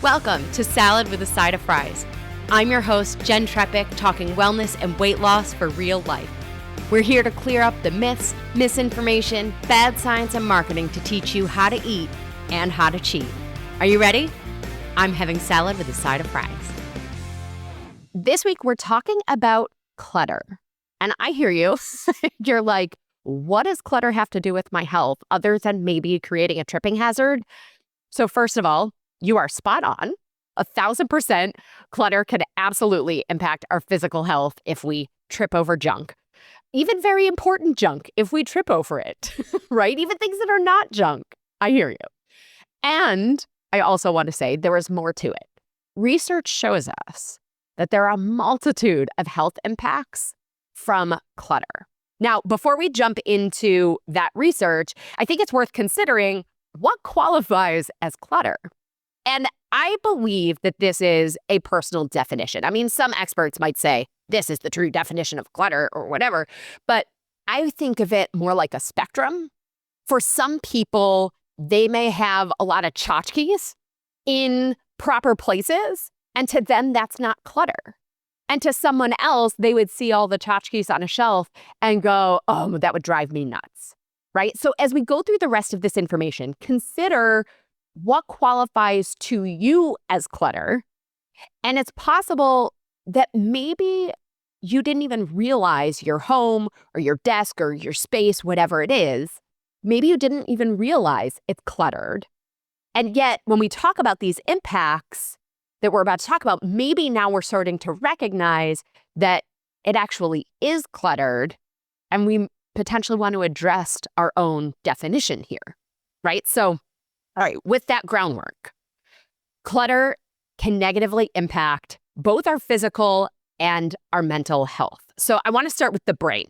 Welcome to Salad with a Side of Fries. I'm your host, Jen Trepic, talking wellness and weight loss for real life. We're here to clear up the myths, misinformation, bad science, and marketing to teach you how to eat and how to cheat. Are you ready? I'm having salad with a side of fries. This week, we're talking about clutter. And I hear you. You're like, what does clutter have to do with my health other than maybe creating a tripping hazard? So first of all, you are spot on. 1,000% clutter can absolutely impact our physical health if we trip over junk. Even very important junk if we trip over it, right? Even things that are not junk. I hear you. And I also want to say there is more to it. Research shows us that there are a multitude of health impacts from clutter. Now, before we jump into that research, I think it's worth considering what qualifies as clutter. And I believe that this is a personal definition. I mean, some experts might say this is the true definition of clutter or whatever, but I think of it more like a spectrum. For some people, they may have a lot of tchotchkes in proper places, and to them, that's not clutter. And to someone else, they would see all the tchotchkes on a shelf and go, oh, that would drive me nuts, right? So as we go through the rest of this information, consider what qualifies to you as clutter. And it's possible that maybe you didn't even realize your home or your desk or your space, whatever it is, maybe you didn't even realize it's cluttered. And yet, when we talk about these impacts that we're about to talk about, maybe now we're starting to recognize that it actually is cluttered, and we potentially want to address our own definition here, right? So, all right, with that groundwork, clutter can negatively impact both our physical and our mental health. So I want to start with the brain.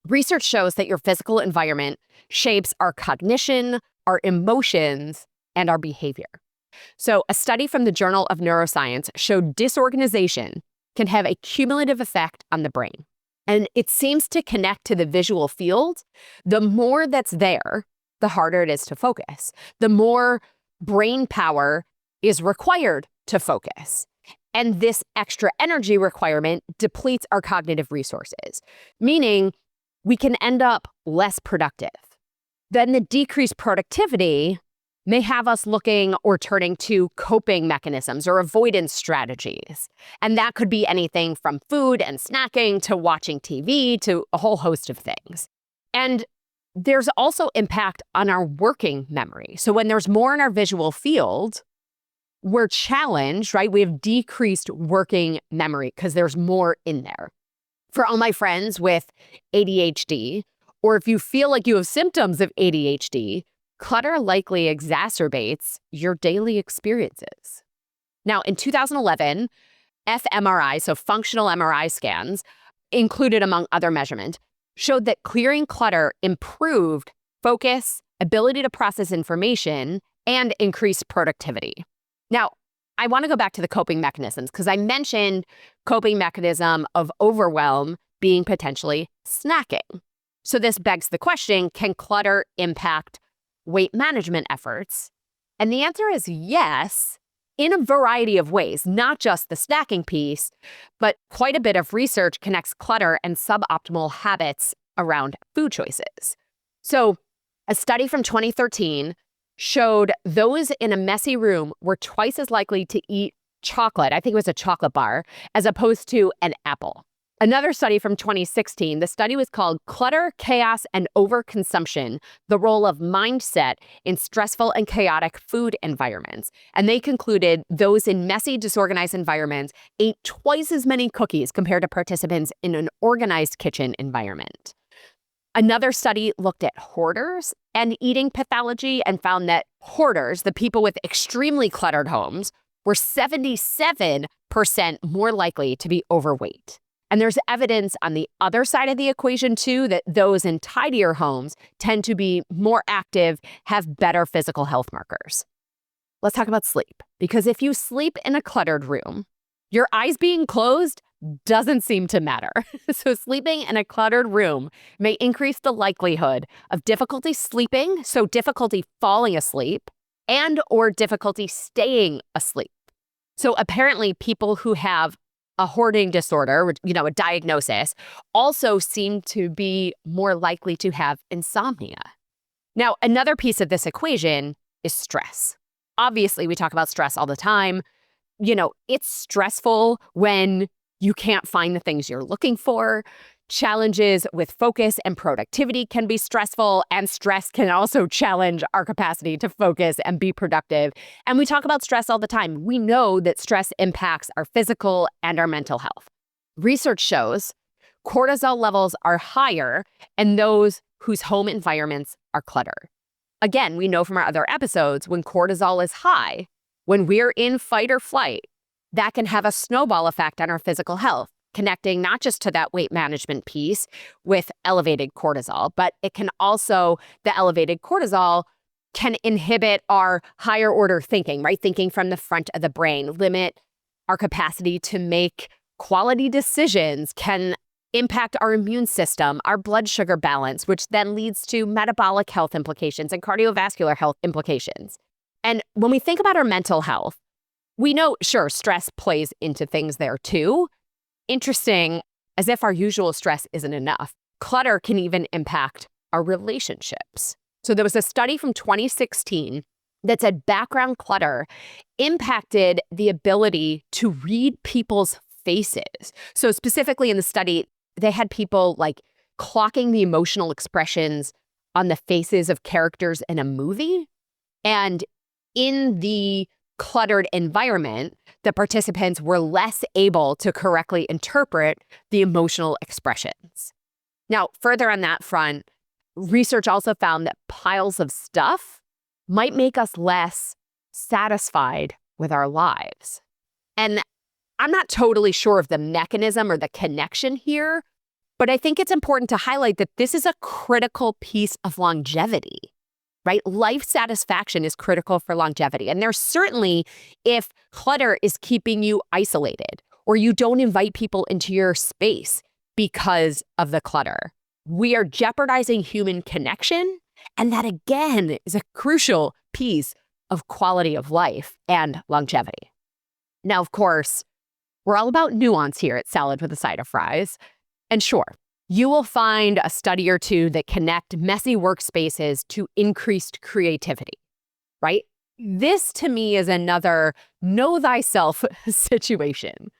Research shows that your physical environment shapes our cognition, our emotions, and our behavior. So a study from the Journal of Neuroscience showed disorganization can have a cumulative effect on the brain. And it seems to connect to the visual field. The more that's there, the harder it is to focus. The more brain power is required to focus. And this extra energy requirement depletes our cognitive resources, meaning we can end up less productive. Then the decreased productivity may have us looking or turning to coping mechanisms or avoidance strategies. And that could be anything from food and snacking to watching TV to a whole host of things. And there's also impact on our working memory. So when there's more in our visual field, we're challenged, right? We have decreased working memory because there's more in there. For all my friends with ADHD, or if you feel like you have symptoms of ADHD, clutter likely exacerbates your daily experiences. Now, in 2011, fMRI, so functional MRI scans, included among other measurements, showed that clearing clutter improved focus, ability to process information, and increased productivity. Now, I want to go back to the coping mechanisms because I mentioned coping mechanism of overwhelm being potentially snacking. So this begs the question, can clutter impact weight management efforts? And the answer is yes, in a variety of ways, not just the snacking piece, but quite a bit of research connects clutter and suboptimal habits around food choices. So a study from 2013 showed those in a messy room were twice as likely to eat chocolate, I think it was a chocolate bar, as opposed to an apple. Another study from 2016, the study was called Clutter, Chaos, and Overconsumption, the Role of Mindset in Stressful and Chaotic Food Environments. And they concluded those in messy, disorganized environments ate twice as many cookies compared to participants in an organized kitchen environment. Another study looked at hoarders and eating pathology and found that hoarders, the people with extremely cluttered homes, were 77% more likely to be overweight. And there's evidence on the other side of the equation, too, that those in tidier homes tend to be more active, have better physical health markers. Let's talk about sleep. Because if you sleep in a cluttered room, your eyes being closed doesn't seem to matter. So sleeping in a cluttered room may increase the likelihood of difficulty sleeping, so difficulty falling asleep, and or difficulty staying asleep. So apparently people who have a hoarding disorder, a diagnosis, also seem to be more likely to have insomnia. Now, another piece of this equation is stress. Obviously, we talk about stress all the time. It's stressful when you can't find the things you're looking for. Challenges with focus and productivity can be stressful, and stress can also challenge our capacity to focus and be productive. And we talk about stress all the time. We know that stress impacts our physical and our mental health. Research shows cortisol levels are higher in those whose home environments are cluttered. Again, we know from our other episodes, when cortisol is high, when we're in fight or flight, that can have a snowball effect on our physical health, connecting not just to that weight management piece with elevated cortisol, but it can also, the elevated cortisol can inhibit our higher order thinking, right? Thinking from the front of the brain, limit our capacity to make quality decisions, can impact our immune system, our blood sugar balance, which then leads to metabolic health implications and cardiovascular health implications. And when we think about our mental health, we know, sure, stress plays into things there too. Interesting, as if our usual stress isn't enough, clutter can even impact our relationships. So there was a study from 2016 that said background clutter impacted the ability to read people's faces. So specifically in the study, they had people like clocking the emotional expressions on the faces of characters in a movie. And in the cluttered environment, the participants were less able to correctly interpret the emotional expressions. Now, further on that front, research also found that piles of stuff might make us less satisfied with our lives. And I'm not totally sure of the mechanism or the connection here, but I think it's important to highlight that this is a critical piece of longevity, right? Life satisfaction is critical for longevity. And there's certainly, if clutter is keeping you isolated or you don't invite people into your space because of the clutter, we are jeopardizing human connection. And that, again, is a crucial piece of quality of life and longevity. Now, of course, we're all about nuance here at Salad with a Side of Fries. And sure, you will find a study or two that connect messy workspaces to increased creativity, right? This, to me, is another know thyself situation.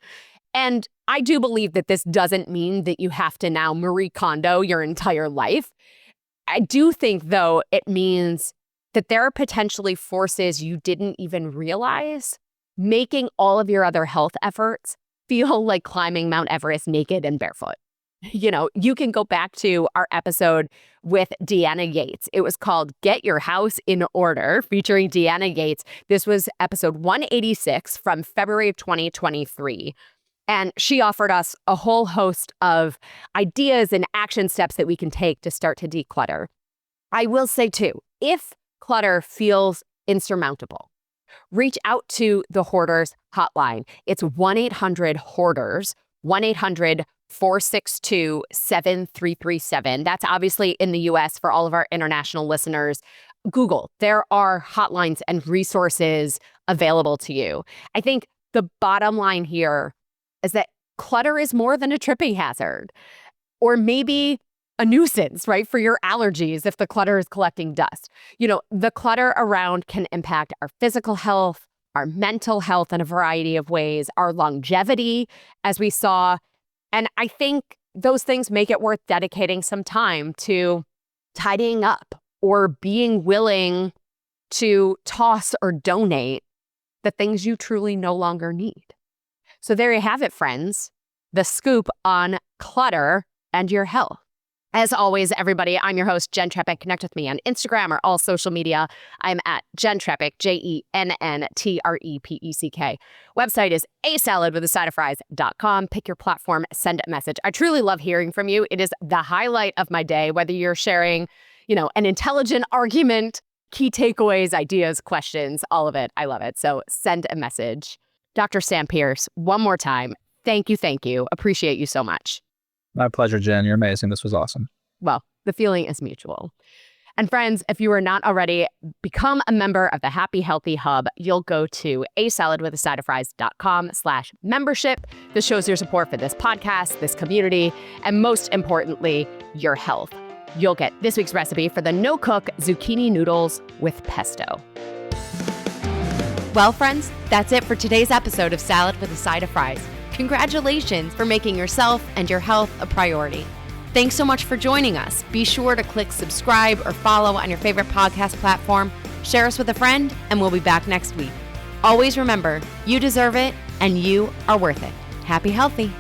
And I do believe that this doesn't mean that you have to now Marie Kondo your entire life. I do think, though, it means that there are potentially forces you didn't even realize, making all of your other health efforts feel like climbing Mount Everest naked and barefoot. You can go back to our episode with Deanna Yates. It was called Get Your House in Order, featuring Deanna Yates. This was episode 186 from February of 2023. And she offered us a whole host of ideas and action steps that we can take to start to declutter. I will say, too, if clutter feels insurmountable, reach out to the Hoarders hotline. It's 1-800-HOARDERS, 1-800-462-7337. That's obviously in the US for all of our international listeners. Google. There are hotlines and resources available to you. I think the bottom line here is that clutter is more than a tripping hazard, or maybe a nuisance, right, for your allergies if the clutter is collecting dust. The clutter around can impact our physical health, our mental health in a variety of ways, our longevity, as we saw. And I think those things make it worth dedicating some time to tidying up or being willing to toss or donate the things you truly no longer need. So there you have it, friends, the scoop on clutter and your health. As always, everybody, I'm your host, Jen Trepeck. Connect with me on Instagram or all social media. I'm at Jen Trepeck, JENNTREPECK. Website is asaladwithasideoffries.com. Pick your platform, send a message. I truly love hearing from you. It is the highlight of my day, whether you're sharing, an intelligent argument, key takeaways, ideas, questions, all of it. I love it. So send a message. Dr. Sam Pierce, one more time, thank you. Appreciate you so much. My pleasure, Jen. You're amazing. This was awesome. Well, the feeling is mutual. And friends, if you are not already, become a member of the Happy Healthy Hub. You'll go to asaladwithasideofries.com/membership. This shows your support for this podcast, this community, and most importantly, your health. You'll get this week's recipe for the no-cook zucchini noodles with pesto. Well, friends, that's it for today's episode of Salad with a Side of Fries. Congratulations for making yourself and your health a priority. Thanks so much for joining us. Be sure to click subscribe or follow on your favorite podcast platform. Share us with a friend, and we'll be back next week. Always remember, you deserve it, and you are worth it. Happy healthy.